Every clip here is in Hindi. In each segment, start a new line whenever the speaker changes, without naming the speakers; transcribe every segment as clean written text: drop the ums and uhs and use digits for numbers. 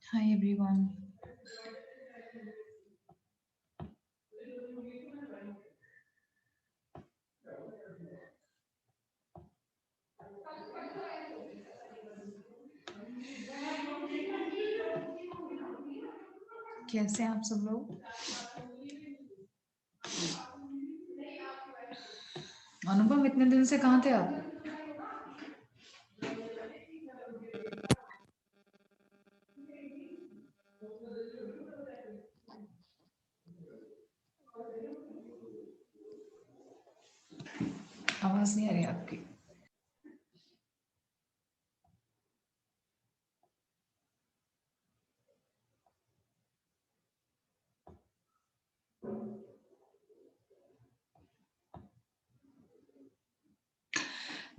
Hi everyone. कैसे हैं आप सब लोग? अनुपम, इतने दिन से कहाँ थे आप? आवाज नहीं आ रही आपकी।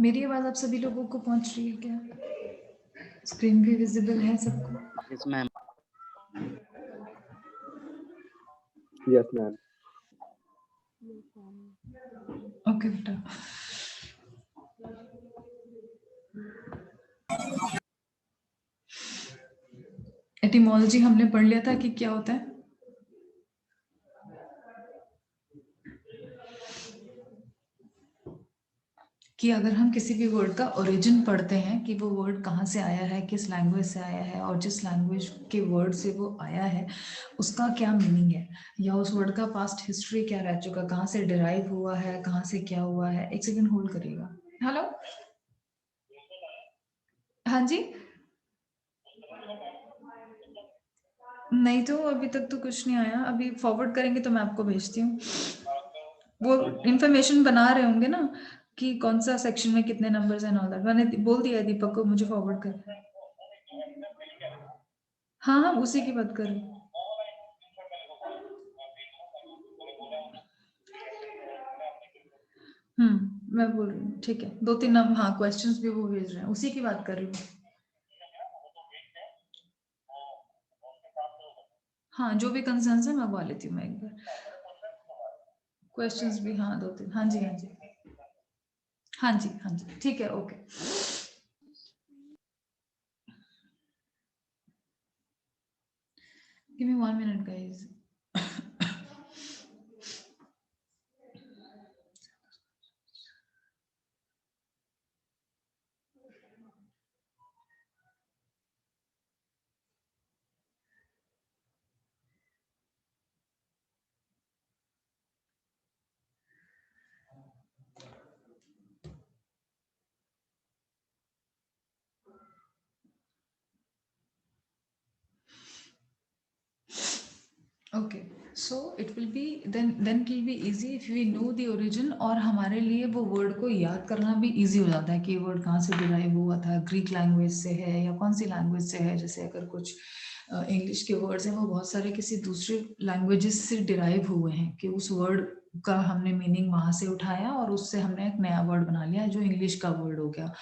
मेरी आवाज आप सभी लोगों को पहुंच रही है क्या? स्क्रीन भी विजिबल है सबको?
Yes, ma'am.
Yes, ma'am.
Okay बेटा। एटिमोलॉजी हमने पढ़ लिया था कि क्या होता है। कि अगर हम किसी भी वर्ड का ओरिजिन पढ़ते हैं कि वो वर्ड कहाँ से आया है, किस लैंग्वेज से आया है, और जिस लैंग्वेज के वर्ड से वो आया है उसका क्या मीनिंग है, या उस वर्ड का पास्ट हिस्ट्री क्या रह चुका, कहाँ से डिराइव हुआ है, कहाँ से क्या हुआ है। एक सेकंड होल्ड करिएगा। हेलो, हाँ जी। नहीं तो अभी तक तो कुछ नहीं आया, अभी फॉरवर्ड करेंगे तो मैं आपको भेजती हूँ। वो इंफॉर्मेशन बना रहे होंगे ना कि कौन सा सेक्शन में कितने नंबर्स हैं, ऑल दैट मैंने बोल दिया है दीपक को, मुझे फॉरवर्ड कर। हाँ हाँ, उसी की बात कर रही हूँ। मैं बोल रही हूँ, ठीक है। 2-3 नंबर, हाँ, क्वेश्चंस भी वो भेज रहे हैं, उसी की बात कर रही हूँ। हाँ, जो भी कंसर्न्स है मैं बोल लेती हूँ मैं एक बार। क्वेश्चंस भी, हाँ 2-3। हाँ जी, हाँ जी, हाँ जी, हाँ जी, ठीक है, okay. Give me 1 minute guys. Okay, so it will be then it will be easy if we know the origin, और हमारे लिए वो वर्ड को याद करना भी इजी हो जाता है कि वर्ड कहाँ से डिराइव हुआ था, ग्रीक लैंग्वेज से है या कौन सी लैंग्वेज से है। जैसे अगर कुछ इंग्लिश के वर्ड्स हैं वो बहुत सारे किसी दूसरे लैंग्वेजेस से डिराइव हुए हैं, कि उस वर्ड का हमने मीनिंग वहाँ से उठाया और उससे हमने एक नया वर्ड बना लिया जो इंग्लिश का वर्ड हो गया।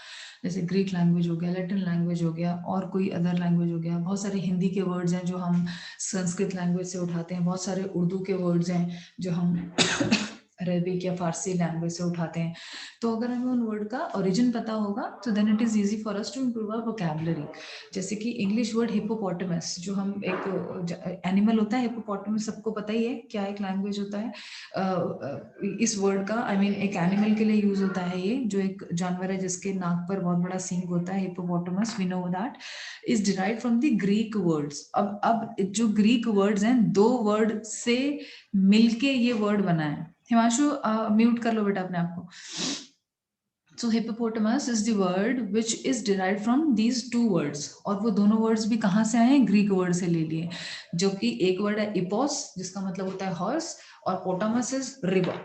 जैसे ग्रीक लैंग्वेज हो गया, लैटिन लैंग्वेज हो गया, और कोई अदर लैंग्वेज हो गया। बहुत सारे हिंदी के वर्ड्स हैं जो हम संस्कृत लैंग्वेज से उठाते हैं, बहुत सारे उर्दू के वर्ड्स हैं जो हम अरेबिक या फारसी लैंग्वेज से उठाते हैं। तो अगर हमें उन वर्ड का ओरिजिन पता होगा तो then it is easy for us to improve our vocabulary. जैसे कि इंग्लिश वर्ड हिप्पोपोटामस, जो हम एक एनिमल होता है हिप्पोपोटामस, सबको पता ही है क्या एक लैंग्वेज होता है। इस वर्ड का आई मीन एक एनिमल के लिए यूज होता है ये, जो एक जानवर है जिसके नाक पर बहुत बड़ा सींग होता है, hippopotamus, we know that is derive from the Greek words. अब जो ग्रीक वर्ड्स हैं, 2 वर्ड से मिलके ये वर्ड बना है। हिमांशु म्यूट कर लो बेटा अपने आप को। So hippopotamus is the word which is derived from these 2 words, और वो दोनों वर्ड्स भी कहाँ से आए हैं? ग्रीक वर्ड से ले लिए, जो कि एक वर्ड है इपोस जिसका मतलब होता है हॉर्स, और पोटामस इज रिवर।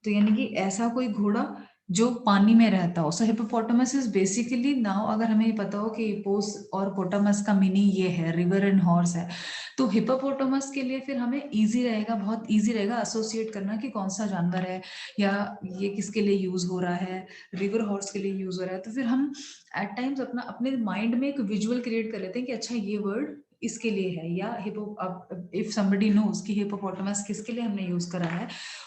तो यानी कि ऐसा कोई घोड़ा जो पानी में रहता हो। सो हिप्पोपोटामस इज बेसिकली, नाउ अगर हमें ये पता हो कि इपोस और पोटामस का मीनिंग ये है, रिवर एंड हॉर्स है, तो हिप्पोपोटामस के लिए फिर हमें इजी रहेगा, बहुत इजी रहेगा एसोसिएट करना कि कौन सा जानवर है या ये किसके लिए यूज हो रहा है। रिवर हॉर्स के लिए यूज हो रहा है, तो फिर हम एट टाइम्स अपने माइंड में एक विजुअल क्रिएट कर लेते हैं कि अच्छा ये वर्ड इसके लिए है, या इफ समबडी नोज कि हिप्पोपोटामस किसके लिए हमने यूज करा है,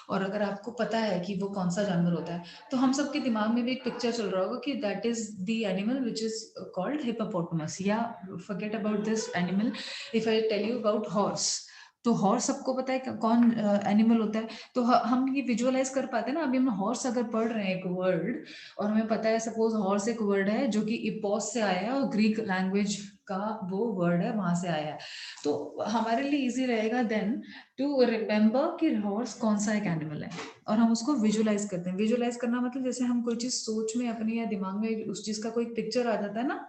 और अगर आपको पता है कि वो कौन सा जानवर होता है, तो हम सबके दिमाग में भी एक पिक्चर चल रहा होगा कि that is the animal which is called hippopotamus. या forget about this animal, if I tell you about horse, तो हॉर्स सबको पता है कौन एनिमल होता है, तो हम ये विजुअलाइज कर पाते हैं ना। अभी हम हॉर्स अगर पढ़ रहे हैं एक वर्ड, और हमें पता है सपोज हॉर्स एक वर्ड है जो कि इपोस से आया है और ग्रीक लैंग्वेज का वो वर्ड है, वहां से आया है, तो हमारे लिए इजी रहेगा देन टू रिमेम्बर कि हॉर्स कौन सा एक एनिमल है, और हम उसको विजुअलाइज करते हैं। विजुअलाइज करना मतलब जैसे हम कोई चीज सोच में अपनी या दिमाग में उस चीज का कोई पिक्चर आ जाता है ना,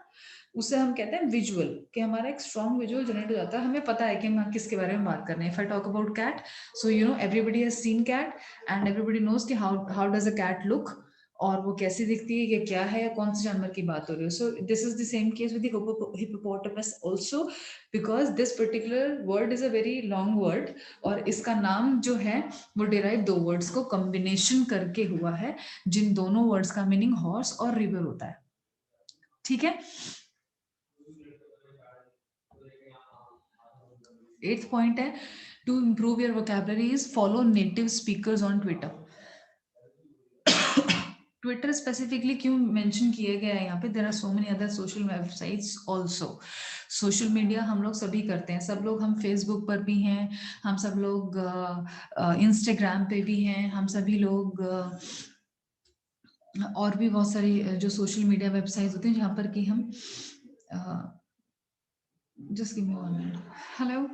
उसे हम कहते हैं विजुअल, कि हमारा एक स्ट्रॉन्ग विजुअल जनरेट हो जाता है, हमें पता है कि हम किसके बारे में बात कर रहे हैं। If I talk about cat, so you know everybody has seen cat and everybody knows कि how does a cat look, और वो कैसी दिखती है, ये क्या है, कौन से जानवर की बात हो रही है। So this is the same case with the hippopotamus also, because this particular word is a very long word, और इसका नाम जो है वो डिराइव 2 वर्ड्स को कॉम्बिनेशन करके हुआ है, जिन दोनों वर्ड्स का मीनिंग हॉर्स और रिवर होता है। ठीक है। 8th पॉइंट है, to improve your vocabulary is follow native speakers on Twitter. Twitter specifically क्यों मेंशन किया गया है यहाँ पे? There are so many other social websites also. Social media हम लोग सभी करते हैं, सब लोग, हम फेसबुक पर भी हैं, हम सब लोग इंस्टाग्राम पे भी हैं, हम सभी लोग और भी बहुत सारी जो सोशल मीडिया वेबसाइट्स होती हैं जहाँ पर कि हम just give me 1 minute. Hello,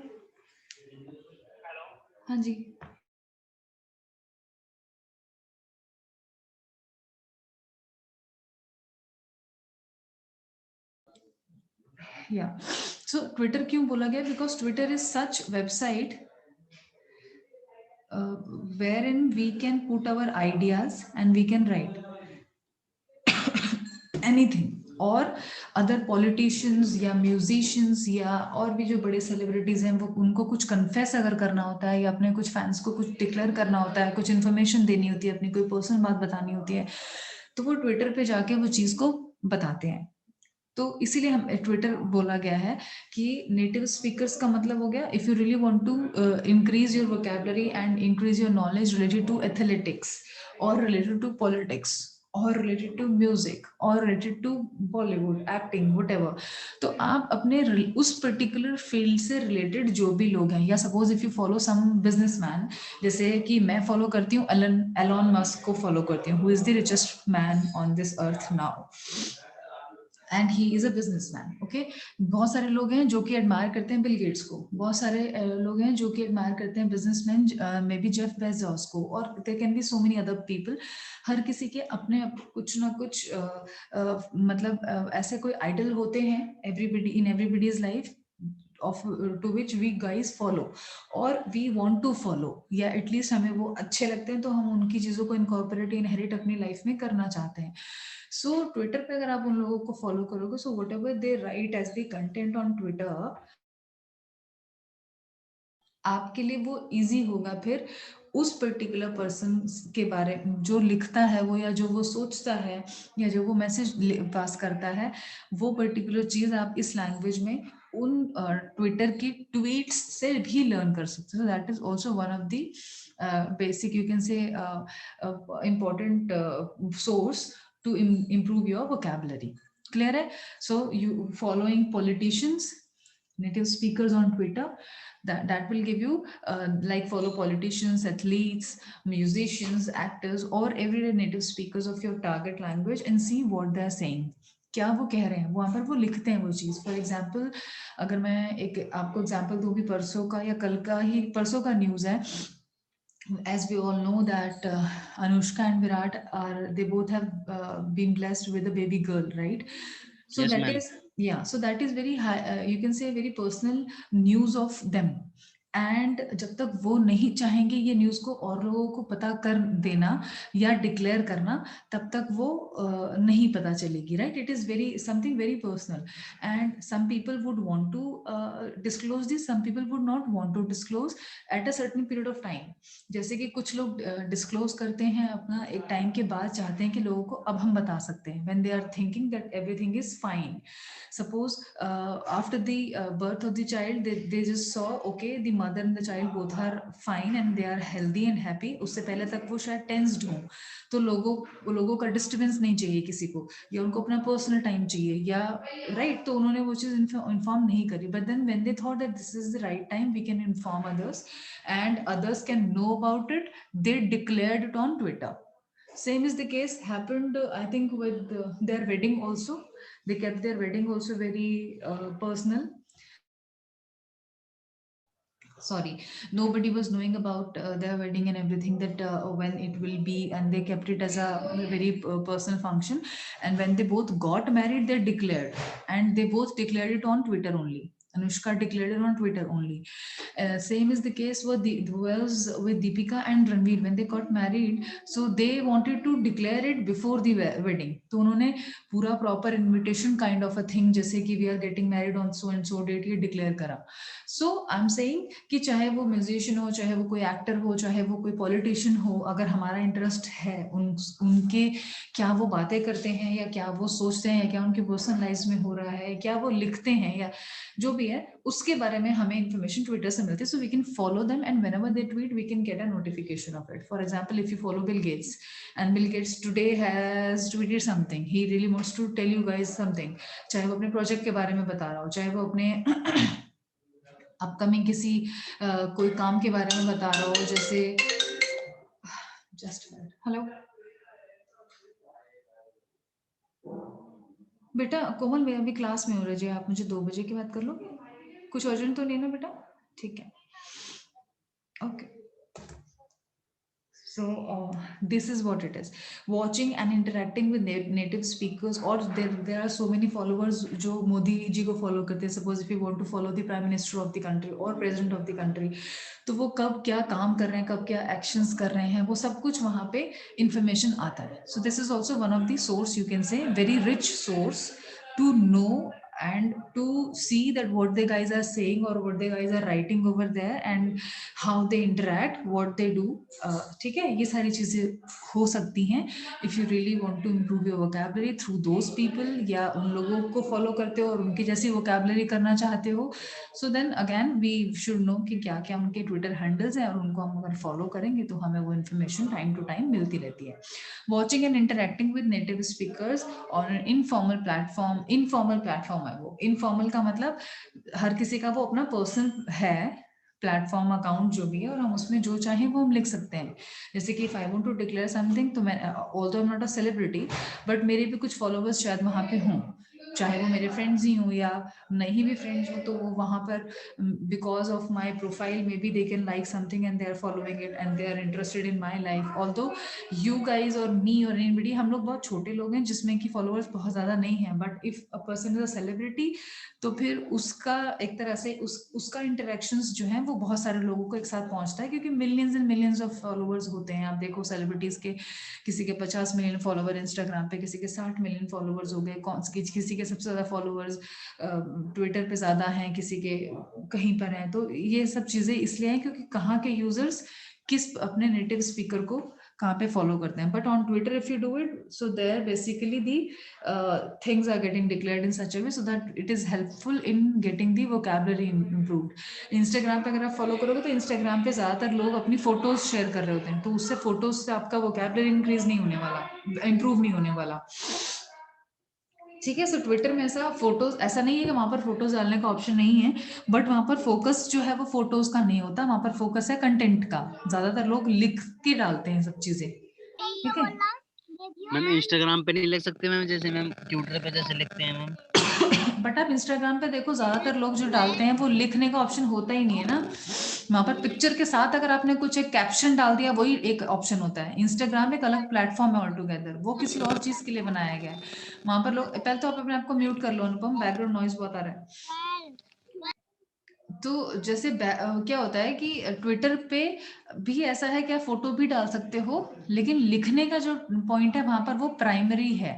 हाँ जी, या सो ट्विटर क्यों बोला गया? Because Twitter is such website wherein we can put our ideas and we can write anything, और अदर पॉलिटिशियंस या म्यूजिशियंस या और भी जो बड़े सेलिब्रिटीज हैं, वो उनको कुछ कन्फेस अगर करना होता है या अपने कुछ फैंस को कुछ डिक्लेयर करना होता है, कुछ इन्फॉर्मेशन देनी होती है, अपनी कोई पर्सनल बात बतानी होती है, तो वो ट्विटर पे जाके वो चीज को बताते हैं। तो इसीलिए हम ट्विटर बोला गया है कि नेटिव स्पीकर्स का मतलब हो गया, if you really want to increase your vocabulary and increase your knowledge related to athletics और रिलेटेड टू पॉलिटिक्स और रिलेटेड टू म्यूजिक और related to Bollywood acting whatever, तो आप अपने उस पर्टिकुलर फील्ड से रिलेटेड जो भी लोग हैं, या suppose if you follow some businessman, जैसे कि मैं फॉलो करती हूँ एलन मस्क को फॉलो करती हूँ, who is the richest man on this earth now, and he is a businessman. Okay, बहुत सारे लोग हैं जो कि एडमायर करते हैं बिल गेट्स को, बहुत सारे लोग हैं जो कि एडमायर करते हैं businessman may be Jeff Bezos को, और there can be so many other people. हर किसी के अपने कुछ ना कुछ मतलब ऐसे कोई आइडल होते हैं everybody in everybody's life of to which we guys follow और we want to follow, या एटलीस्ट हमें वो अच्छे लगते हैं तो हम उनकी चीजों को इनकॉर्पोरेट इनहेरिट अपनी लाइफ में करना चाहते हैं। सो ट्विटर पे अगर आप उन लोगों को फॉलो करोगे, so whatever they write as the content on Twitter, आपके लिए वो इजी होगा फिर उस पर्टिकुलर पर्सन के बारे में जो लिखता है वो, या जो वो सोचता है, या जो वो मैसेज पास करता है, वो पर्टिकुलर चीज आप इस लैंग्वेज में उन ट्विटर की ट्वीट्स से भी लर्न कर सकते हो। That is also one of the basic, you can say, important source to improve your vocabulary. Clear hai? So you following politicians, native speakers on Twitter, that will give you like follow politicians, athletes, musicians, actors, or everyday native speakers of your target language and see what they are saying. क्या वो कह रहे हैं, वहां पर वो लिखते हैं वो चीज. फॉर एग्जाम्पल, अगर मैं एक आपको एग्जाम्पल दूंगी परसों का या कल का ही, परसों का न्यूज है. As we all know that Anushka and Virat are, they both have been blessed with a baby girl, right? So
Yes,
that
ma'am.
is, yeah, so that is very high, you can say very personal news of them. And जब तक वो नहीं चाहेंगे ये न्यूज को और लोगों को पता कर देना या डिक्लेयर करना, तब तक वो नहीं पता चलेगी, right? It is very something very personal and some people would want to disclose this, some people would not want to disclose at a certain period of time. जैसे कि कुछ लोग डिस्क्लोज करते हैं अपना एक टाइम के बाद, चाहते हैं कि लोगों को अब हम बता सकते हैं, when they are thinking that everything is fine. Suppose after the birth of the child, they just saw, okay, the mother and the child both are fine and they are healthy and happy. उससे पहले तक वो शायद टेंस्ड हो, तो लोगों का डिस्टर्बेंस नहीं चाहिए किसी को, या उनको अपना पर्सनल टाइम चाहिए, या राइट, तो उन्होंने वो चीज इन्फॉर्म नहीं करी. But then when they thought that this is the right time, we can inform others and others can know about it, they declared it on Twitter. Same is the case happened, I think, with their wedding also. They kept their wedding also very personal. Sorry, nobody was knowing about their wedding and everything, that when it will be, and they kept it as a very personal function. And when they both got married, they declared, and they both declared it on Twitter only. Anushka declared it on Twitter only. Same is the case was with Deepika and Ranveer when they got married. So they wanted to declare it before the wedding. तो उन्होंने पूरा proper invitation kind of a thing, जैसे कि we are getting married on so and so date, ये declare करा. So I'm saying कि चाहे वो म्यूजिशियन हो, चाहे वो कोई एक्टर हो, चाहे वो कोई पॉलिटिशियन हो, अगर हमारा इंटरेस्ट है उनके क्या वो बातें करते हैं, या क्या वो सोचते हैं, या क्या उनके पर्सनल लाइफ में हो रहा है, क्या वो लिखते हैं, या जो भी है, उसके बारे में हमें इंफॉर्मेशन ट्विटर से मिलती है. So we can follow them and whenever they tweet we can get a notification of it. For example, if you follow Bill Gates and Bill Gates today has tweeted something, he really wants to tell you guys something, चाहे वो अपने प्रोजेक्ट के बारे में बता रहा हो, चाहे वो अपने अपकमिंग किसी कोई काम के बारे में बता रहा हो, जैसे जस्ट हेलो बेटा कोमल, मैं अभी क्लास में हो रही है, आप मुझे 2 बजे की बात कर लोगे? कुछ अर्जेंट तो नहीं ना बेटा? ठीक है, okay. So this is what it is. Watching and interacting with native speakers, or there are so many followers जो मोदी जी को follow करते हैं. Suppose if you want to follow the prime minister of the country or president of the country, तो वो कब क्या काम कर रहे हैं, कब क्या actions कर रहे हैं, वो सब कुछ वहाँ पे information आता है. So this is also one of the source, you can say very rich source to know and to see that what the guys are saying or what the guys are writing over there and how they interact, what they do. ठीक है, ये सारी चीजें हो सकती हैं if you really want to improve your vocabulary through those people, या उन लोगों को follow करते हो और उनकी जैसी vocabulary करना चाहते हो. So then again we should know कि क्या क्या उनके Twitter handles हैं, और उनको हम अगर follow करेंगे तो हमें वो information time to time मिलती रहती है. Watching and interacting with native speakers on an informal platform है वो. Informal का मतलब हर किसी का वो अपना पर्सनल है प्लेटफॉर्म, अकाउंट जो भी है, और हम उसमें जो चाहें वो हम लिख सकते हैं. जैसे कि if I want to declare something, तो मैं although I am not a celebrity, but मेरे भी कुछ फॉलोवर्स शायद वहाँ पे हों, चाहे वो मेरे फ्रेंड्स ही हों या नहीं भी फ्रेंड्स हो, तो वो वहाँ पर because of my profile maybe they can like something and they are following it and they are interested in my life. Although you guys और मी और एनीबडी, हम लोग बहुत छोटे लोग हैं जिसमें कि फॉलोअर्स बहुत ज्यादा नहीं है, but if a person is a celebrity, तो फिर उसका एक तरह से उसका इंटरेक्शंस जो है वो बहुत सारे लोगों को एक साथ पहुंचता है, क्योंकि millions and millions of followers होते हैं. आप देखो सेलिब्रिटीज के किसी के 50 मिलियन फॉलोवर इंस्टाग्राम पे, किसी के 60 मिलियन फॉलोवर्स हो गए, किसी के सबसे ज्यादा फॉलोवर्स ट्विटर पे ज्यादा हैं, किसी के कहीं पर हैं. तो ये सब चीजें इसलिए हैं क्योंकि कहाँ के यूजर्स किस अपने नेटिव स्पीकर को कहाँ पे फॉलो करते हैं. But on Twitter if you do it, so there basically the things are getting declared in such a way so that it is helpful in getting the vocabulary improved. Instagram पे अगर आप फॉलो करोगे तो इंस्टाग्राम पे ज्यादातर लोग अपनी फोटोज शेयर कर रहे होते हैं, तो उससे फोटोज से आपका वोकैबुलरी इंक्रीज नहीं होने वाला, इंप्रूव नहीं होने वाला. ठीक है. सो ट्विटर में ऐसा फोटोज, ऐसा नहीं है कि वहां पर फोटोज डालने का ऑप्शन नहीं है, बट वहां पर फोकस जो है वो फोटोज का नहीं होता, वहां पर फोकस है कंटेंट का. ज्यादातर लोग लिख के डालते हैं सब चीजें. ठीक है.
मैम इंस्टाग्राम पे नहीं लिख सकते मैम, जैसे मैम ट्विटर पे जैसे लिखते हैं मैम?
बट आप इंस्टाग्राम पे देखो ज्यादातर लोग जो डालते हैं वो लिखने का ऑप्शन होता ही नहीं है ना. वहां पर पिक्चर के साथ अगर आपने कुछ एक कैप्शन डाल दिया वही एक ऑप्शन होता है. इंस्टाग्राम एक अलग प्लेटफॉर्म है ऑल टुगेदर, वो किसी और चीज के लिए बनाया गया है. वहां पर लोग, पहले तो आप अपने आप को म्यूट कर लो अनुपम, बैकग्राउंड नॉइज बहुत आ रहा है. तो जैसे क्या होता है कि ट्विटर पे भी ऐसा है कि आप फोटो भी डाल सकते हो, लेकिन लिखने का जो पॉइंट है वहां पर वो प्राइमरी है.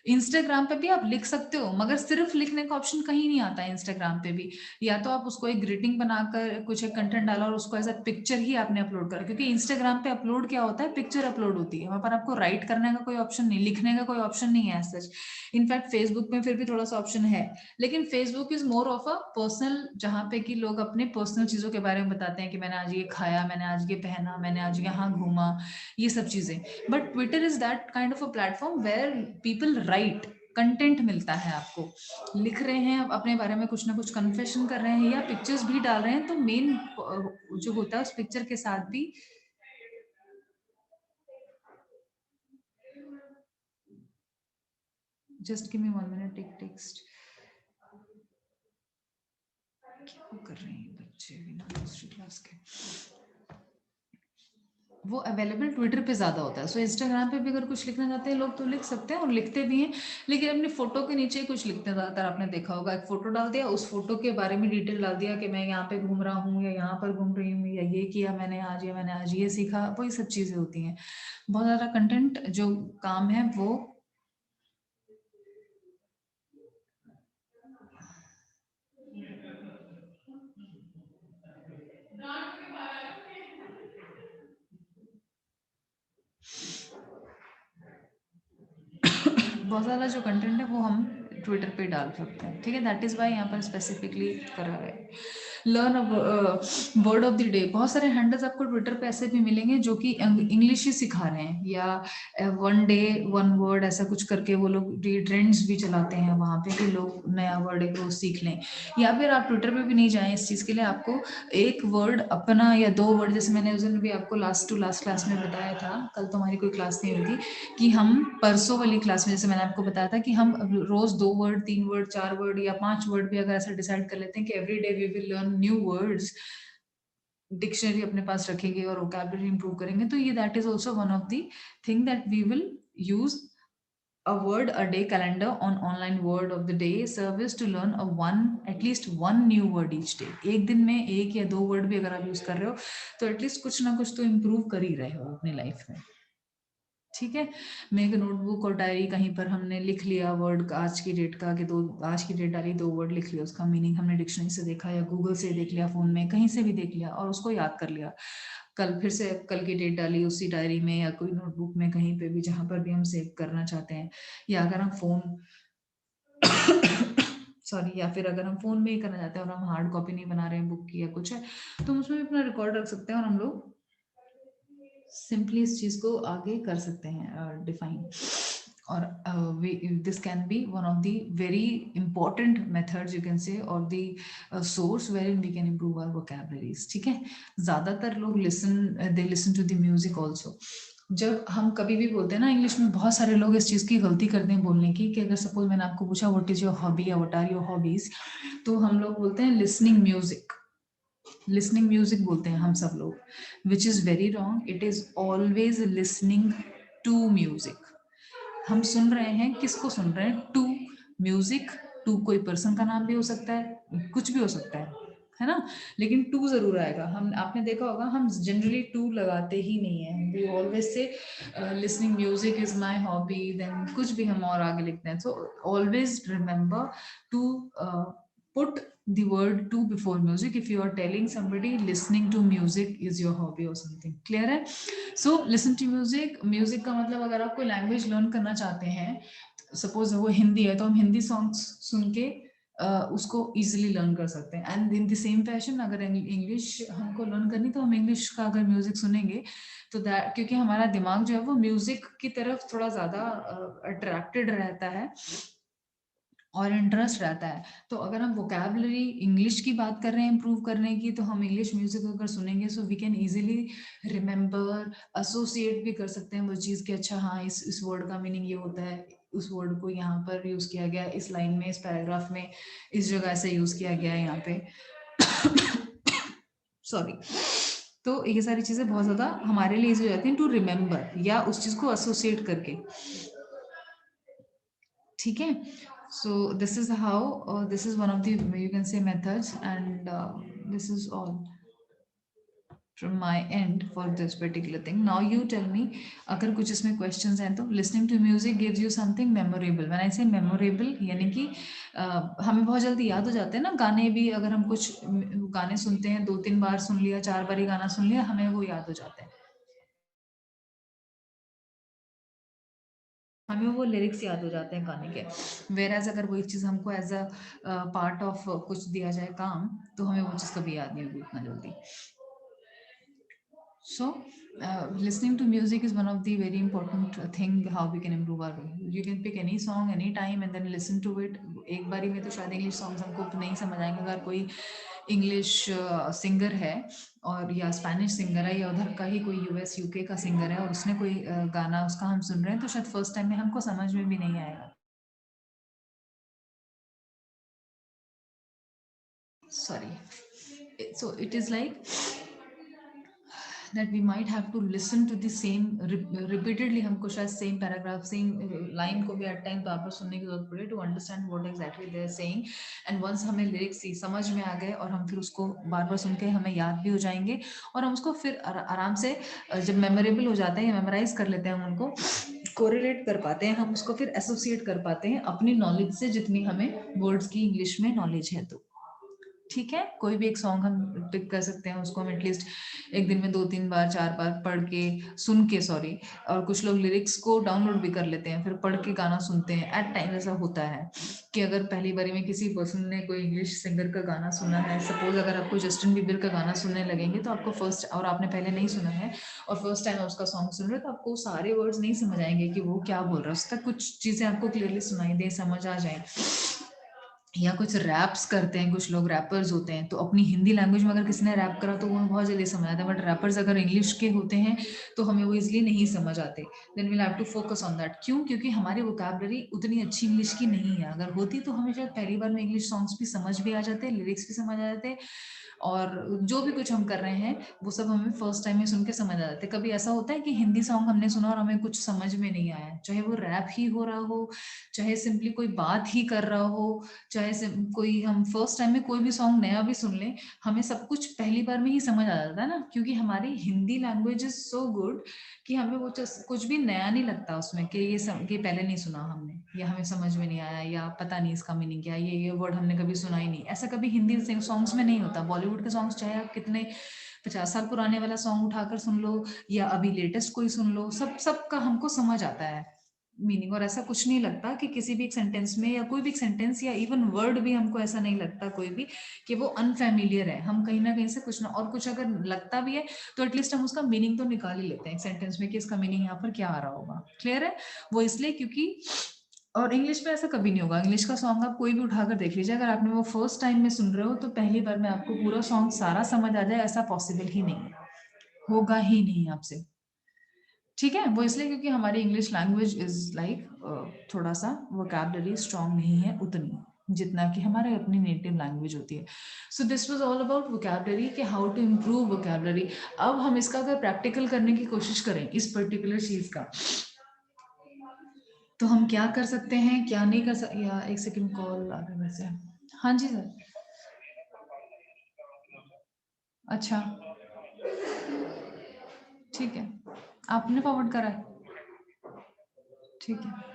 इंस्टाग्राम पे भी आप लिख सकते हो, मगर सिर्फ लिखने का ऑप्शन कहीं नहीं आता है इंस्टाग्राम पे भी. या तो आप उसको एक ग्रीटिंग बनाकर कुछ एक कंटेंट डाला और उसको एज अ पिक्चर ही आपने अपलोड करा, क्योंकि इंस्टाग्राम पे अपलोड क्या होता है, पिक्चर अपलोड होती है. वहां पर आपको राइट करने का कोई ऑप्शन नहीं, लिखने का कोई ऑप्शन नहीं है सच. इनफैक्ट फेसबुक में फिर भी थोड़ा सा ऑप्शन है, लेकिन Facebook is more of a personal, जहाँ पे कि लोग अपने पर्सनल चीजों के बारे में बताते हैं कि मैंने आज ये खाया, मैंने आज ये पहना, मैंने आज यहाँ घूमा, ये सब चीजें. But Twitter is that kind of a platform where people write, content मिलता है आपको. लिख रहे हैं अपने बारे में, कुछ ना कुछ कन्फेशन कर रहे हैं या पिक्चर्स भी डाल रहे हैं, तो मेन जो होता है उस पिक्चर के साथ भी. Just give me 1 minute, take text. क्या कर रहे हैं बच्चे बिना दूसरी क्लास के. वो अवेलेबल ट्विटर पे ज्यादा होता है. सो इंस्टाग्राम पे भी अगर कुछ लिखना चाहते हैं लोग तो लिख सकते हैं और लिखते भी हैं, लेकिन अपनी फोटो के नीचे कुछ लिखते हैं ज्यादातर. आपने देखा होगा एक फोटो डाल दिया, उस फोटो के बारे में डिटेल डाल दिया कि मैं यहाँ पे घूम रहा हूँ या यहाँ पर घूम रही हूँ या ये किया मैंने आज, या मैंने आज ये सीखा, वही सब चीजें होती हैं. बहुत ज्यादा कंटेंट जो काम है वो बहुत ज़्यादा जो कंटेंट है वो हम ट्विटर पे डाल सकते हैं. ठीक है. दैट इज वाई यहाँ पर स्पेसिफिकली करा है. Learn word of the day. बहुत सारे हैंडल्स आपको ट्विटर पे ऐसे भी मिलेंगे जो कि इंग्लिश ही सिखा रहे हैं, या वन डे वन वर्ड ऐसा कुछ करके वो लोग ट्रेंड्स भी चलाते हैं वहां पे कि लोग नया वर्ड एक रोज सीख लें. या फिर आप ट्विटर पे भी नहीं जाएं इस चीज के लिए, आपको एक वर्ड अपना या 2 वर्ड, जैसे मैंने उस दिन भी आपको लास्ट टू लास्ट क्लास में बताया था, कल तो हमारी कोई क्लास नहीं हुई थी, कि हम परसों वाली क्लास में जैसे मैंने आपको बताया था कि हम रोज 2 वर्ड, 3 वर्ड, 4 वर्ड या 5 वर्ड भी अगर ऐसा डिसाइड कर लेते हैं कि every day we will learn new words, dictionary अपने पास रखेंगे और वोकैबुलरी इंप्रूव करेंगे, तो ये that is also one of the thing that we will use a word a day calendar on online word of the day service to learn at least one new word each day. एक दिन में एक या 2 वर्ड भी अगर आप यूज कर रहे हो तो एटलीस्ट कुछ ना कुछ तो इम्प्रूव कर ही रहे हो अपनी लाइफ में. ठीक है. मेक नोटबुक और डायरी, कहीं पर हमने लिख लिया वर्ड आज की डेट का कि आज की डेट डाली, 2 वर्ड लिख लिया, उसका मीनिंग हमने डिक्शनरी से देखा या गूगल से देख लिया, फोन में कहीं से भी देख लिया और उसको याद कर लिया. कल फिर से कल की डेट डाली उसी डायरी में या कोई नोटबुक में, कहीं पे भी जहां पर भी हम सेव करना चाहते हैं. या अगर हम फोन सॉरी, या फिर अगर हम फोन में ही करना चाहते हैं और हम हार्ड कॉपी नहीं बना रहे हैं बुक की या कुछ है, तो उसमें भी अपना रिकॉर्ड रख सकते हैं और हम लोग सिंपली इस चीज को आगे कर सकते हैं डिफाइन. और this can be one of the very important methods you can say, और the source where in we can improve our vocabularies. ठीक है. ज्यादातर लोग they listen to the music also. जब हम कभी भी बोलते हैं ना इंग्लिश में, बहुत सारे लोग इस चीज की गलती करते हैं बोलने की, कि अगर सपोज मैंने आपको पूछा व्हाट इज योर हॉबी या व्हाट आर योर हॉबीज, तो हम लोग बोलते हैं लिसनिंग म्यूजिक. लिसनिंग म्यूजिक बोलते हैं हम सब लोग, which is very wrong. It is always listening to music. हम सुन रहे हैं, किसको सुन रहे हैं? To music. टू कोई पर्सन का नाम भी हो सकता है, कुछ भी हो सकता है ना, लेकिन टू जरूर आएगा. हम आपने देखा होगा हम जनरली टू लगाते ही नहीं है. We always say listening music is my hobby, then कुछ भी हम और आगे लिखते हैं. So always remember to put the word to before music if you are telling somebody listening to music is your hobby or something. Clear है? So listen to music. Music का मतलब अगर आप कोई लैंग्वेज लर्न करना चाहते हैं, सपोज वो हिंदी है तो हम हिंदी सॉन्ग्स सुन के उसको इजीली लर्न कर सकते हैं. And in the same fashion अगर इंग्लिश हमको लर्न करनी तो हम इंग्लिश का अगर म्यूजिक सुनेंगे तो दैट, क्योंकि हमारा दिमाग जो है वो म्यूजिक की तरफ थोड़ा ज्यादा अट्रैक्टेड रहता है और इंटरेस्ट रहता है. तो अगर हम वोकैबुलरी इंग्लिश की बात कर रहे हैं इम्प्रूव करने की, तो हम इंग्लिश म्यूजिक अगर सुनेंगे so we can easily remember, associate भी कर सकते हैं वो चीज़ कि अच्छा हाँ इस वर्ड का मीनिंग ये होता है, उस वर्ड को यहाँ पर यूज किया गया, इस लाइन में, इस पैराग्राफ में, इस जगह से यूज किया गया है यहाँ पे. सॉरी. तो ये सारी चीजें बहुत ज्यादा हमारे लिए इजी हो जाती हैं टू रिमेम्बर या उस चीज को एसोसिएट करके. ठीक है. So this is how this is one of the, you can say, methods, and this is all from my end for this particular thing. Now you tell me अगर कुछ इसमें questions हैं तो. Listening to music gives you something memorable. When I say memorable यानी कि हमें बहुत जल्दी याद हो जाते हैं ना गाने भी. अगर हम कुछ गाने सुनते हैं 2-3 बार सुन लिया, 4 बार ही गाना सुन लिया, हमें वो याद हो जाते हैं, हमें वो लिरिक्स याद हो जाते हैं गाने के. वेराज अगर वही चीज़ हमको एज अ पार्ट ऑफ कुछ दिया जाए काम, तो हमें वो चीज़ कभी याद नहीं होगी उतना जल्दी. So listening to music is one of the very important thing how we can improve our. You can pick any song any time and then listen to it. एक बारी में तो शायद इंग्लिश सॉन्ग्स हमको नहीं समझ आएंगे. अगर कोई इंग्लिश सिंगर है और या स्पेनिश सिंगर है या उधर का ही कोई यूएस यूके का सिंगर है और उसने कोई गाना उसका हम सुन रहे हैं तो शायद फर्स्ट टाइम में हमको समझ में भी नहीं आएगा. Sorry. So it is like that we might have to listen to the same repeatedly. हमको शायद same paragraph same line को भी at time बार बार सुनने की जरूरत पड़े to understand what exactly they are saying. And once हमें lyrics समझ में आ गए और हम फिर उसको बार बार सुन के हमें याद भी हो जाएंगे और हम उसको फिर आराम से जब मेमोरेबल हो जाते हैं, मेमोराइज कर लेते हैं, हम उनको कोरिलेट कर पाते हैं, हम उसको फिर एसोसिएट कर पाते हैं अपनी नॉलेज से, जितनी हमें वर्ड्स की इंग्लिश में नॉलेज है. तो ठीक है, कोई भी एक सॉन्ग हम पिक कर सकते हैं, उसको हम एटलीस्ट एक दिन में 2-3 बार 4 बार पढ़ के सुन के, सॉरी, और कुछ लोग लिरिक्स को डाउनलोड भी कर लेते हैं फिर पढ़ के गाना सुनते हैं. एट टाइम ऐसा होता है कि अगर पहली बारी में किसी पर्सन ने कोई इंग्लिश सिंगर का गाना सुना है, सपोज अगर आपको जस्टिन बीबर का गाना सुनने लगेंगे तो आपको फर्स्ट, और आपने पहले नहीं सुना है और फर्स्ट टाइम उसका सॉन्ग सुन रहे हो, तो आपको सारे वर्ड्स नहीं समझ आएंगे कि वो क्या बोल रहा है. उसका कुछ चीजें आपको क्लियरली सुनाई दे, समझ आ जाए. या कुछ रैप्स करते हैं, कुछ लोग रैपर्स होते हैं, तो अपनी हिंदी लैंग्वेज में अगर किसी ने रैप करा तो वो बहुत जल्दी समझ आता है. बट रैपर्स अगर इंग्लिश के होते हैं तो हमें वो इजिली नहीं समझ आते. Then we'll have to focus on that. क्यों? क्योंकि हमारी वोकैबुलरी उतनी अच्छी इंग्लिश की नहीं है. अगर होती तो हमें शायद पहली बार में इंग्लिश सॉन्ग्स भी समझ भी आ जाते, लिरिक्स भी समझ आ जाते, और जो भी कुछ हम कर रहे हैं वो सब हमें फर्स्ट टाइम में सुन के समझ आ जाते. कभी ऐसा होता है कि हिंदी सॉन्ग हमने सुना और हमें कुछ समझ में नहीं आया, चाहे वो रैप ही हो रहा हो, चाहे सिंपली कोई बात ही कर रहा हो, चाहे कोई, हम फर्स्ट टाइम में कोई भी सॉन्ग नया भी सुन लें, हमें सब कुछ पहली बार में ही समझ आ जाता है ना, क्योंकि हमारी Hindi language is so good कि हमें वो कुछ भी नया नहीं लगता उसमें कि ये पहले नहीं सुना हमने, या हमें समझ में नहीं आया, या पता नहीं इसका मीनिंग क्या, ये वर्ड हमने कभी सुना ही नहीं. ऐसा कभी हिंदी सॉन्ग्स में नहीं होता. बॉलीवुड के सॉन्ग्स चाहे आप कितने 50 साल पुराने वाला सॉन्ग उठाकर सुन लो या अभी लेटेस्ट कोई सुन लो, सबका हमको समझ आता है मीनिंग. और ऐसा कुछ नहीं लगता कि किसी भी एक सेंटेंस में, या कोई भी एक सेंटेंस या इवन वर्ड भी हमको ऐसा नहीं लगता कोई भी कि वो अनफेमिलियर है. हम कहीं ना कहीं से कुछ ना, और कुछ अगर लगता भी है तो एटलीस्ट हम उसका मीनिंग तो निकाल ही लेते हैं सेंटेंस में कि इसका मीनिंग यहाँ पर क्या आ रहा होगा. क्लियर है? वो इसलिए क्योंकि, और इंग्लिश में ऐसा कभी नहीं होगा. इंग्लिश का सॉन्ग आप कोई भी उठाकर देख लीजिए, अगर आपने वो फर्स्ट टाइम में सुन रहे हो तो पहली बार में आपको पूरा सॉन्ग सारा समझ आ जाए, ऐसा पॉसिबल ही नहीं है, होगा ही नहीं आपसे. ठीक है? वो इसलिए क्योंकि हमारी इंग्लिश लैंग्वेज इज लाइक थोड़ा सा वोकैबुलरी स्ट्रांग नहीं है उतनी जितना कि हमारे अपनी नेटिव लैंग्वेज होती है. So this was all about vocabulary, कि हाउ टू इम्प्रूव वोकैबुलरी. अब हम इसका अगर प्रैक्टिकल करने की कोशिश करें इस पर्टिकुलर चीज का, तो हम क्या कर सकते हैं, क्या नहीं कर सकते. या एक सेकंड, कॉल आ रहा है वैसे. हाँ जी सर. अच्छा, ठीक है, आपने फॉरवर्ड करा है, ठीक है.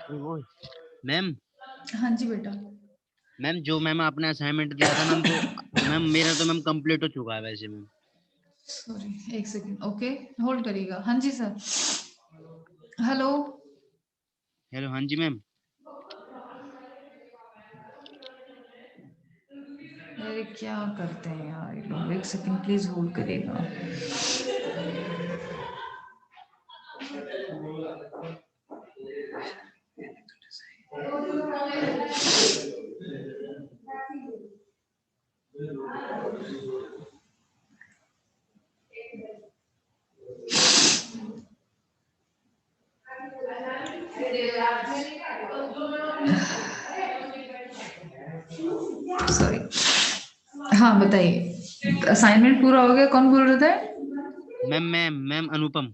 मैम
हाँ जी बेटा।
मैम जो मैम आपने असाइनमेंट दिया था मैम, तो मैम मेरा तो मैम कंप्लीट हो चुका है वैसे मैम।
सॉरी, एक सेकंड, ओके, होल्ड करिएगा। हाँ जी सर, हेलो।
हेलो, हाँ जी मैम।
अरे क्या करते हैं यार ये लोग, एक सेकंड प्लीज होल्ड करिएगा। सॉरी, हाँ बताइए, असाइनमेंट पूरा हो गया? कौन बोल रहे थे?
मैम अनुपम।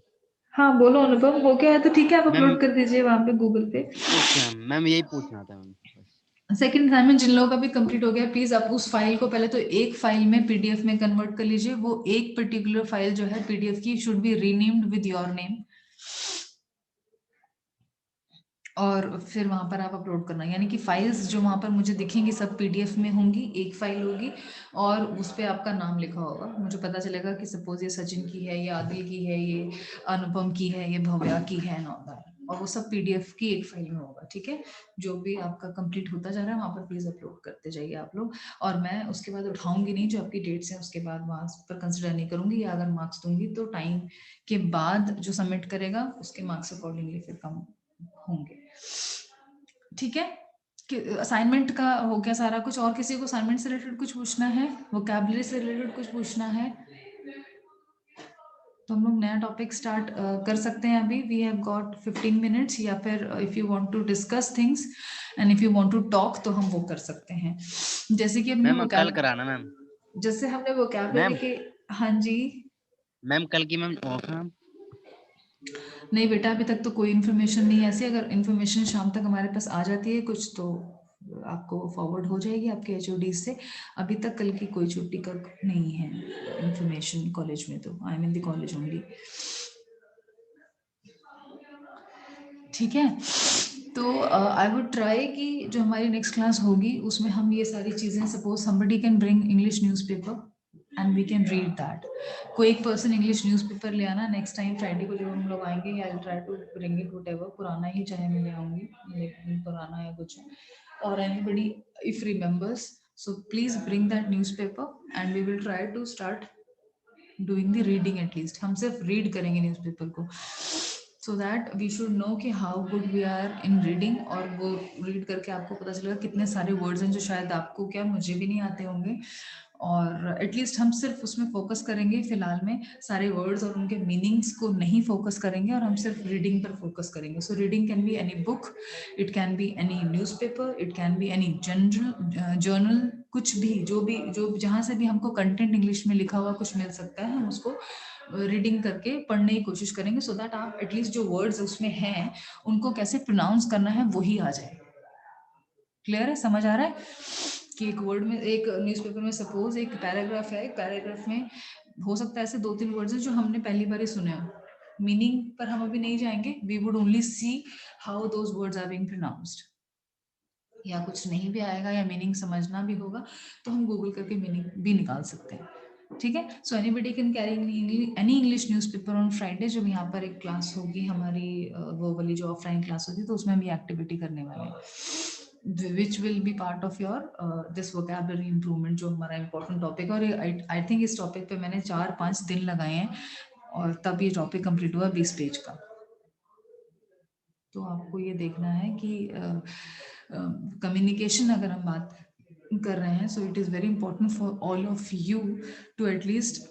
हाँ बोलो अनुपम, हो गया है तो ठीक है, आप
मैम
अपलोड कर दीजिए वहां पे गूगल पे।
ओके मैम यही पूछना था मैम बस।
सेकंड असाइनमेंट जिन लोगों का भी कंप्लीट हो गया, प्लीज आप उस फाइल को पहले तो एक फाइल में पीडीएफ में कन्वर्ट कर लीजिए। वो एक पर्टिकुलर फाइल जो है पीडीएफ की should be renamed with your name, और फिर वहां पर आप अपलोड करना। यानी कि फाइल्स जो वहां पर मुझे दिखेंगी सब पीडीएफ में होंगी, एक फाइल होगी और उस पे आपका नाम लिखा होगा। मुझे पता चलेगा कि सपोज ये सचिन की है, ये आदिल की है, ये अनुपम की है, ये भव्या की है, और वो सब पीडीएफ की एक फाइल में होगा। ठीक है, जो भी आपका कंप्लीट होता जा रहा है वहां पर प्लीज अपलोड करते जाइए आप लोग। और मैं उसके बाद उठाऊंगी नहीं जो आपकी डेट्स हैं, उसके बाद वहां पर कंसिडर नहीं करूंगी, या अगर मार्क्स दूंगी तो टाइम के बाद जो सबमिट करेगा उसके मार्क्स अकॉर्डिंगली फिर कम होंगे। ठीक है, कि असाइनमेंट का हो गया सारा कुछ। और किसी को असाइनमेंट से रिलेटेड कुछ पूछना है, वोकैबुलरी से रिलेटेड कुछ पूछना है, तो हम लोग नया टॉपिक स्टार्ट कर सकते हैं अभी। वी हैव गॉट 15 मिनट्स, या फिर if you want to discuss things and if you want to talk तो हम वो कर सकते हैं। जैसे कि हमने
मैम कल कराना मैम।
जैसे हमने वोकैबुलरी
मैम
के, हाँ जी।
मैम कल की मैम ऑफ है मैम।
नहीं बेटा, अभी तक तो कोई इन्फॉर्मेशन नहीं है ऐसी। अगर इन्फॉर्मेशन शाम तक हमारे पास आ जाती है कुछ तो आपको फॉरवर्ड हो जाएगी आपके एचओडी से। अभी तक कल की कोई छुट्टी का नहीं है इन्फॉर्मेशन कॉलेज में, तो I am in the college only. ठीक है, तो आई वुड ट्राई कि जो हमारी नेक्स्ट क्लास होगी उसमें हम ये सारी चीजें, suppose somebody can bring English newspaper and we can read that. कोई एक पर्सन इंग्लिश न्यूज़पेपर ले आना नेक्स्ट टाइम फ्राइडे को जब हम लोग आएंगे। I will try to bring it whatever, पुराना ही चाहे मैं ले आऊंगी, लेकिन पुराना या कुछ, और anybody if remembers, so please bring that newspaper and we will try to start doing the reading at least। हम सिर्फ रीड करेंगे न्यूज़पेपर को, so that we should know कि how good we are in reading। और वो रीड करके आपको पता चलेगा कितने सारे वर्ड्स हैं जो शायद आपको, क्या मुझे भी नहीं आते होंगे, और एटलीस्ट हम सिर्फ उसमें फोकस करेंगे फिलहाल में। सारे वर्ड्स और उनके मीनिंग्स को नहीं फोकस करेंगे और हम सिर्फ रीडिंग पर फोकस करेंगे। So reading can be any book, it can be any newspaper, it can be any journal, कुछ भी, जो जहाँ से भी हमको कंटेंट इंग्लिश में लिखा हुआ कुछ मिल सकता है, हम उसको रीडिंग करके पढ़ने की कोशिश करेंगे, सो दैट आप एटलीस्ट जो वर्ड्स उसमें हैं उनको कैसे प्रोनाउंस करना है वही आ जाए। क्लियर है, समझ आ रहा है कि एक वर्ड में, एक न्यूज़पेपर में सपोज एक पैराग्राफ है, एक पैराग्राफ में हो सकता है ऐसे 2-3 वर्ड्स हैं जो हमने पहली बार ही सुने हो। मीनिंग पर हम अभी नहीं जाएंगे, we would only see how those words are being pronounced. या कुछ नहीं भी आएगा या मीनिंग समझना भी होगा तो हम गूगल करके मीनिंग भी निकाल सकते हैं। ठीक है, so anybody can carry any English newspaper on Friday. जब यहाँ पर एक क्लास होगी हमारी, वो वाली जो ऑफलाइन क्लास होगी, तो उसमें हम ये एक्टिविटी करने वाले हैं, which will be part of your this vocabulary improvement, जो हमारा इंपॉर्टेंट टॉपिक है। और आई थिंक इस टॉपिक पे मैंने 4-5 दिन लगाए हैं और तब ये टॉपिक कंप्लीट हुआ 20 पेज का। तो आपको ये देखना है कि कम्युनिकेशन अगर हम बात कर रहे हैं, so it is very important for all of you to at least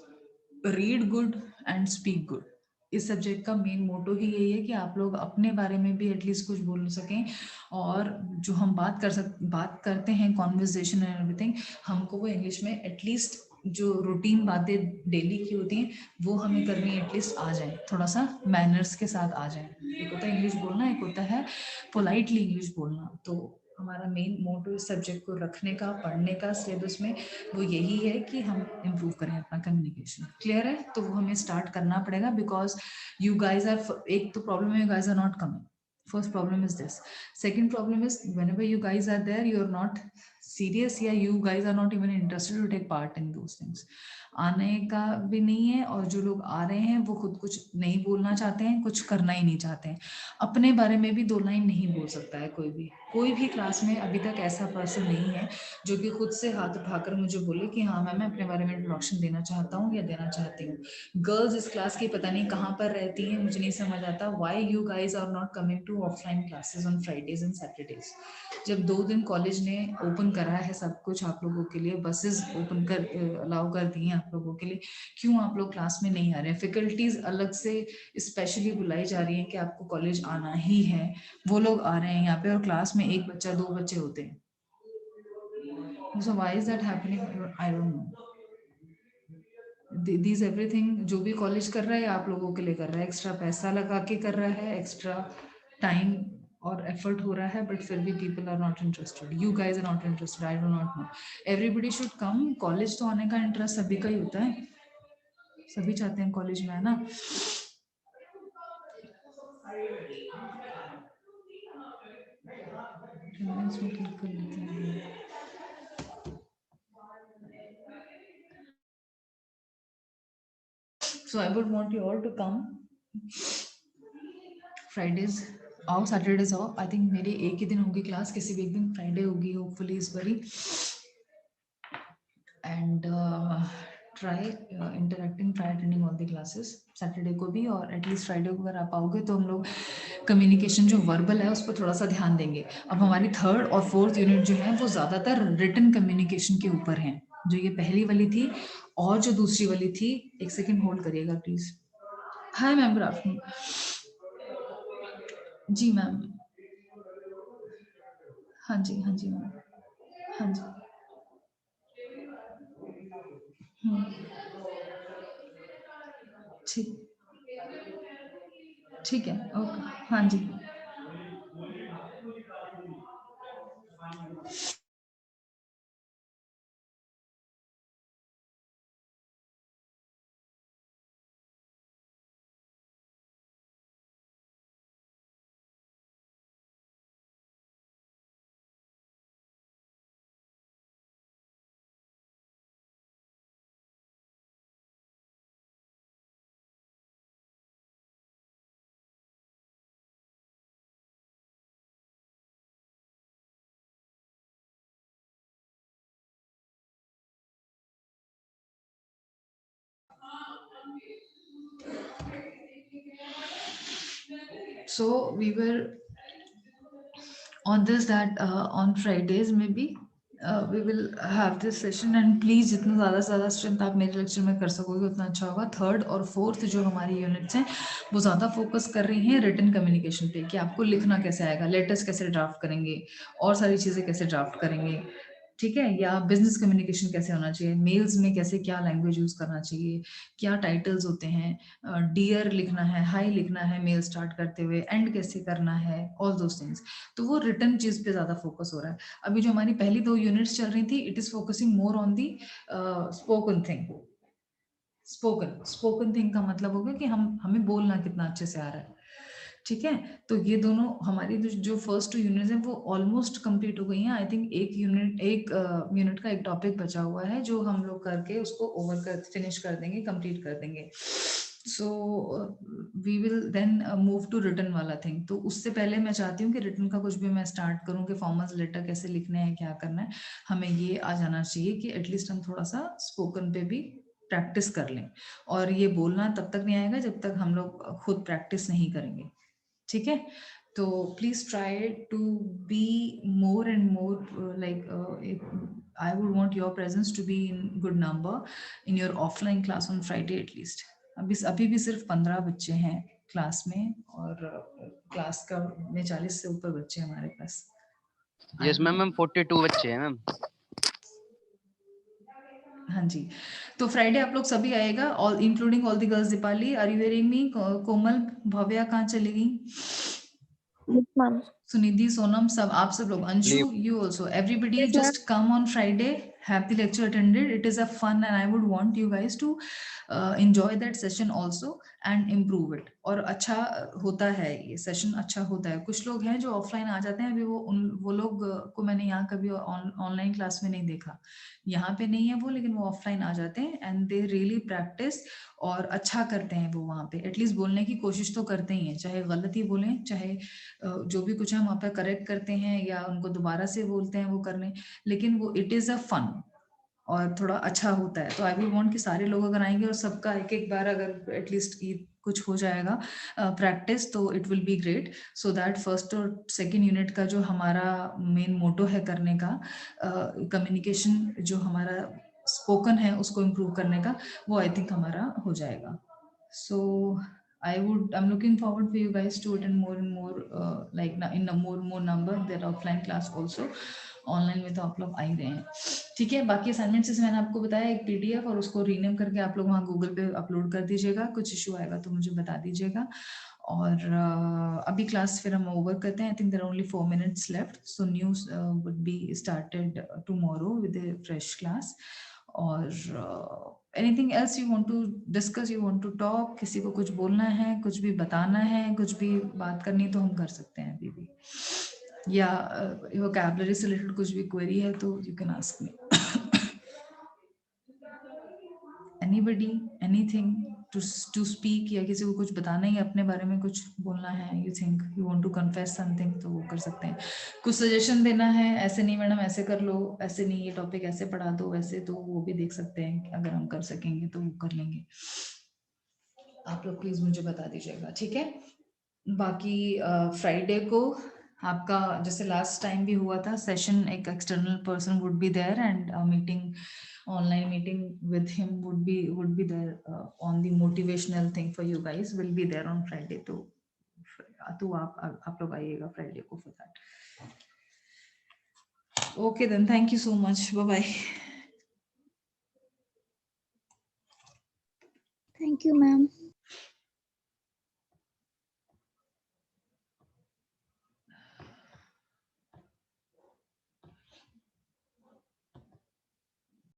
read good and speak good. इस सब्जेक्ट का मेन मोटो ही यही है कि आप लोग अपने बारे में भी एटलीस्ट कुछ बोल सकें, और जो हम बात करते हैं कॉन्वर्सेशन एंड एवरीथिंग, हमको वो इंग्लिश में एटलीस्ट जो रूटीन बातें डेली की होती हैं वो हमें करनी एटलीस्ट आ जाए, थोड़ा सा मैनर्स के साथ आ जाए। एक होता है इंग्लिश बोलना, एक होता है पोलाइटली इंग्लिश बोलना। तो हमारा मेन मोटो इस सब्जेक्ट को रखने का, पढ़ने का सिलेबस में, वो यही है कि हम इम्प्रूव करें अपना कम्युनिकेशन। क्लियर है, तो वो हमें स्टार्ट करना पड़ेगा बिकॉज यू गाइज आर, एक तो प्रॉब्लम है, you guys are not coming First problem is this. Second problem is whenever you guys are there, you're not serious, या you guys are not even interested to take part in those things. आने का भी नहीं है, और जो लोग आ रहे हैं वो खुद कुछ नहीं बोलना चाहते हैं, कुछ करना ही नहीं चाहते हैं. अपने बारे में भी 2 लाइन नहीं बोल सकता है कोई भी क्लास में अभी तक ऐसा पर्सन नहीं है जो कि खुद से हाथ उठाकर मुझे बोले कि हाँ मैम, मैं अपने बारे में इंट्रोडक्शन देना चाहता हूँ या देना चाहती हूँ. गर्ल्स इस क्लास की पता नहीं कहाँ पर रहती हैं, मुझे नहीं समझ आता. Why you guys are not coming to offline classes on Fridays and Saturdays? जब 2 दिन कॉलेज ने ओपन करा है सब कुछ आप लोगों के लिए, बसेस ओपन कर अलाउ कर दी हैं आप लोगों के लिए, क्यों आप लोग क्लास में नहीं आ रहे हैं? फैकल्टीज अलग से स्पेशली बुलाई जा रही है कि आपको कॉलेज आना ही है, वो लोग आ रहे हैं यहाँ पे, और क्लास में 1 बच्चा 2 बच्चे होते हैं. So why is that happening? I don't know. These everything जो भी कॉलेज कर रहा है आप लोगों के लिए कर रहा है, एक्स्ट्रा पैसा लगा के कर रहा है, एक्स्ट्रा टाइम और एफर्ट हो रहा है, बट फिर भी people are not interested. You guys are not interested. I do not know. Everybody should come. College तो आने का इंटरेस्ट सभी का ही होता है, सभी चाहते हैं कॉलेज में, है ना. अटेंडेंस में क्लिक कर लेते हैं. So I would want you all to come. Fridays आओ, सैटरडेज आओ. आई थिंक मेरी एक ही दिन होगी क्लास, किसी भी एक दिन फ्राइडे होगी होपफुली इस बारी. And try interacting, try attending all the classes Saturday को भी, और एटलीस्ट फ्राइडे को अगर आप आओगे तो हम लोग कम्युनिकेशन जो वर्बल है उस पर थोड़ा सा ध्यान देंगे. अब हमारी 3rd और 4th यूनिट जो है वो ज्यादातर रिटन कम्युनिकेशन के ऊपर है, जो ये पहली वाली थी और जो दूसरी वाली थी. एक सेकेंड होल्ड करिएगा please. Hi ma'am, good afternoon. जी मैम. हाँ जी मैम. हाँ जी. ठीक है, ओके. हाँ जी. So we were on this that on Fridays maybe we will have this session, and please जितना ज़्यादा से ज़्यादा स्ट्रेंथ आप मेरे लेक्चर में कर सकोगे उतना अच्छा होगा. 3rd और 4th जो हमारी यूनिट्स हैं वो ज़्यादा फोकस कर रही हैं रिटन कम्युनिकेशन पे, कि आपको लिखना कैसे आएगा, लेटर्स कैसे ड्राफ्ट करेंगे, और सारी चीज़ें कैसे ड्राफ्ट करेंगे, ठीक है, या बिजनेस कम्युनिकेशन कैसे होना चाहिए, मेल्स में कैसे क्या लैंग्वेज यूज करना चाहिए, क्या टाइटल्स होते हैं, डियर लिखना है, हाई लिखना है मेल स्टार्ट करते हुए, एंड कैसे करना है, ऑल दोस थिंग्स. तो वो रिटन चीज पे ज्यादा फोकस हो रहा है. अभी जो हमारी पहली 2 यूनिट्स चल रही थी, it is focusing more on the spoken thing. Spoken thing का मतलब होगा कि हमें बोलना कितना अच्छे से आ रहा है, ठीक है. तो ये दोनों हमारी जो फर्स्ट 2 यूनिट्स हैं वो ऑलमोस्ट कंप्लीट हो गई हैं. आई थिंक एक यूनिट का एक टॉपिक बचा हुआ है जो हम लोग करके उसको फिनिश कर देंगे, कंप्लीट कर देंगे. So we will then move to written वाला थिंग. तो उससे पहले मैं चाहती हूँ कि रिटन का कुछ भी मैं स्टार्ट करूँ कि फॉर्मल लेटर कैसे लिखने हैं, क्या करना है, हमें ये आ जाना चाहिए कि एटलीस्ट हम थोड़ा सा स्पोकन पे भी प्रैक्टिस कर लें. और ये बोलना तब तक नहीं आएगा जब तक हम लोग खुद प्रैक्टिस नहीं करेंगे, ठीक है. तो please try to be more and more like I would want your presence to be in good number in your offline class on Friday at least. अभी भी सिर्फ 15 बच्चे हैं क्लास में, और क्लास का में 40 से ऊपर बच्चे हमारे पास.
यस मैम, 42 बच्चे हैं मैम.
हाँ जी. तो फ्राइडे आप लोग सभी आएगा, all including all the girls. Deepali, are you hearing me? Komal, Bhavya कहाँ चली गई?
Yes, ma'am.
सुनिधि, सोनम, सब आप सब लोग, Anshu, you also, everybody
Yes, ma'am.
just come on Friday, have the lecture attended. It is a fun and I would want you guys to enjoy that session also and improve it. और अच्छा होता है ये सेशन, अच्छा होता है. कुछ लोग हैं जो ऑफलाइन आ जाते हैं, अभी वो लोग को मैंने यहाँ कभी ऑनलाइन क्लास में नहीं देखा. यहाँ पे नहीं है वो, लेकिन वो ऑफलाइन आ जाते हैं एंड दे रियली प्रैक्टिस और अच्छा करते हैं वो वहाँ पे. एटलीस्ट बोलने की कोशिश तो करते ही हैं, चाहे गलत ही बोलें, चाहे जो भी कुछ हम वहाँ पे करेक्ट करते हैं या उनको दोबारा से बोलते हैं वो करने, लेकिन वो इट इज अ फन और थोड़ा अच्छा होता है. तो आई विल वांट कि सारे लोग अगर आएंगे और सबका एक एक बार अगर एटलीस्ट कुछ हो जाएगा प्रैक्टिस, तो it will be great. So that first और सेकेंड यूनिट का जो हमारा मेन मोटो है करने का, कम्युनिकेशन जो हमारा स्पोकन है उसको इम्प्रूव करने का, वो आई थिंक हमारा हो जाएगा. सो I'm looking forward for you guys to attend more and more like in a more number. There are offline class also. Online में तो आप लोग आ ही रहे हैं. ठीक है, बाकी असाइनमेंट्स जैसे मैंने आपको बताया एक पीडीएफ, और उसको रीनेम करके आप लोग वहाँ गूगल पे अपलोड कर दीजिएगा. कुछ इशू आएगा तो मुझे बता दीजिएगा. और अभी क्लास फिर हम ओवर करते हैं. I think there are only 4 minutes left. So news would be started tomorrow with a fresh class. और anything else you want to discuss, you want to talk, किसी को कुछ बोलना है, कुछ भी बताना है, कुछ भी बात करनी है तो हम कर सकते हैं अभी भी. या vocabulary से रिलेटेड कुछ भी क्वेरी है तो you can ask me. Anybody, anything to speak, या किसी को कुछ बताना है, अपने बारे में कुछ बोलना है, you think you want to confess something, तो वो कर सकते हैं. कुछ सजेशन देना है, ऐसे नहीं मैडम ऐसे कर लो, ऐसे नहीं ये टॉपिक ऐसे पढ़ा दो, वैसे, तो वो भी देख सकते हैं. अगर हम कर सकेंगे तो वो कर लेंगे. आप लोग प्लीज मुझे बता दीजिएगा, ठीक है. बाकी फ्राइडे को आपका जैसे लास्ट टाइम भी हुआ था सेशन, एक external person would be there and meeting, online meeting with him would be there on the motivational thing for you guys will be there on Friday. तो आप लोग आइएगा Friday को for that. Okay then, thank you so much. Bye bye.